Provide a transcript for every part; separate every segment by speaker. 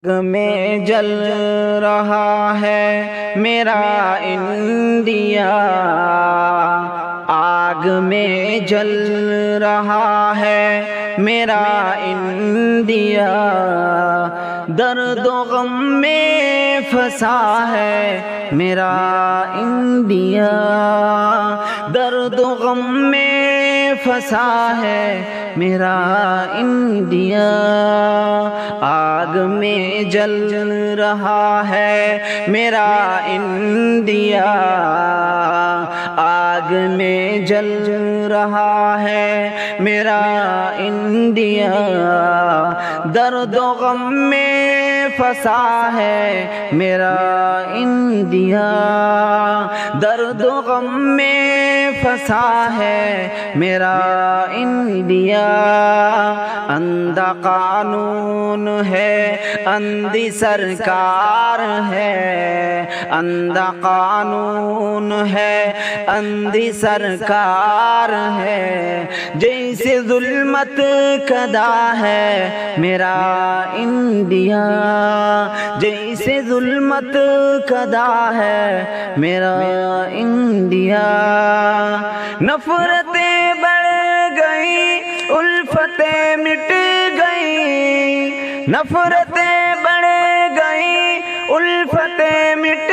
Speaker 1: आग में जल रहा है मेरा इंडिया, आग में जल रहा है मेरा इंडिया, दर्द व गम में फंसा है मेरा इंडिया, दर्द व गम में फंसा है मेरा इंडिया। आग में जल रहा है मेरा इंडिया, आग में जल रहा है मेरा इंडिया, दर्द व गम में फंसा है मेरा इंडिया, दर्द व गम में फंसा है मेरा इंडिया। अंधा कानून है, अंधी सरकार है, अंधा कानून है, अंधी सरकार है, जैसे जुल्मत कदा है मेरा इंडिया, जैसे जुल्मत कदा है मेरा इंडिया। नफरतें बढ़ गई, उल्फतें मिट गई, नफरतें बढ़ गई, उल्फतें मिट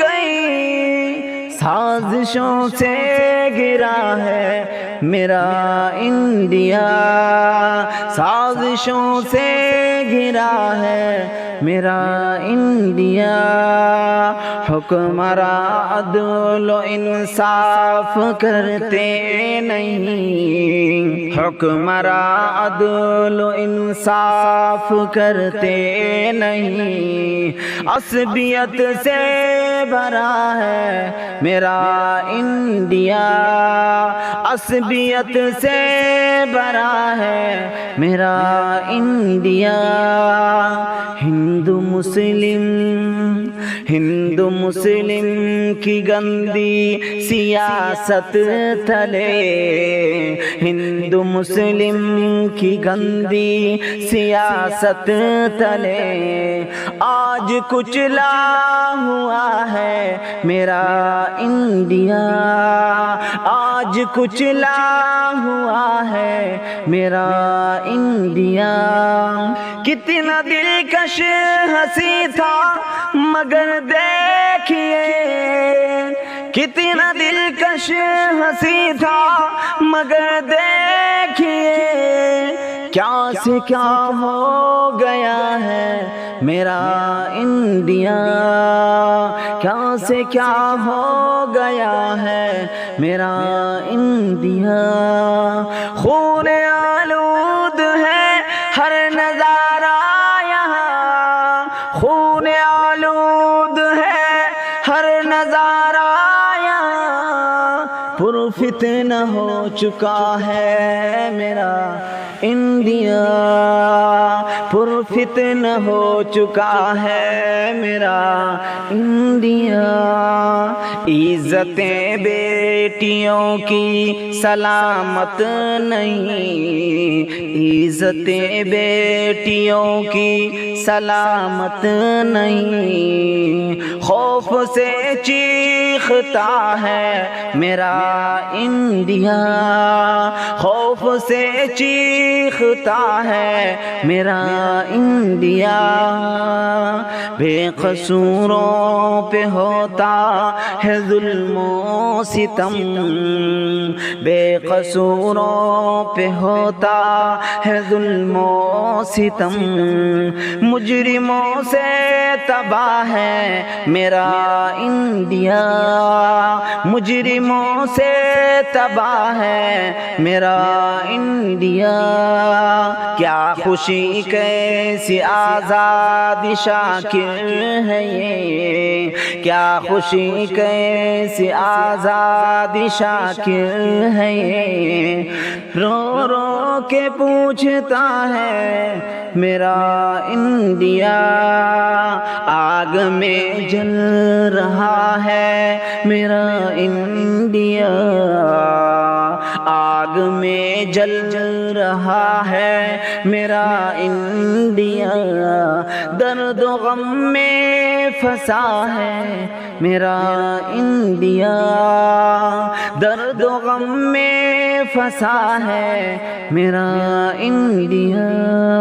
Speaker 1: गई, साजिशों से गिरा है मेरा इंडिया, साजिशों से गिरा है मेरा इंडिया। हुक्मरां अदल व इंसाफ करते नहीं, हुक्मरां अदल व इंसाफ करते नहीं, असबियत से भरा है मेरा इंडिया, असबियत से भरा है मेरा इंडिया। हिंदू मुस्लिम, हिंदू मुस्लिम की गंदी सियासत तले, हिंदू मुस्लिम की गंदी सियासत तले आज कुचला हुआ है मेरा इंडिया, आज कुचला हुआ है मेरा इंडिया। कितना दिलकश हंसी था मगर देखिए, कितना दिलकश हंसी था मगर देखिए, क्या से क्या हो गया है मेरा इंडिया, क्या से क्या हो गया है मेरा इंडिया। खून आलूद है हर नजारा यहाँ, खून आलूद है हर नजारा यहाँ, पुरफितना हो चुका है मेरा इंडिया, पुरफितना हो चुका है मेरा इंडिया। इज्जतें बेटियों की सलामत नहीं, इज्जतें बेटियों की सलामत नहीं, खौफ से चीखता है मेरा इंडिया, खौफ से चीखता है मेरा इंडिया। बेकसूरों पे होता है जुल्म सितम, बेकसूरों पे होता है जुल्म सितम, मुजरिमों से तबाह है मेरा इंडिया, मुजरिमों से तबाह है मेरा इंडिया। क्या खुशी कैसी आजादी शाकिर है ये, क्या खुशी कैसी आजादी शाकिर है ये, रो रो के पूछता है मेरा इंडिया। आग में जल रहा है मेरा इंडिया, आग में जल रहा है मेरा इंडिया, درد و غم میں پھنسا ہے میرا انڈیا، درد و غم میں پھنسا ہے میرا انڈیا۔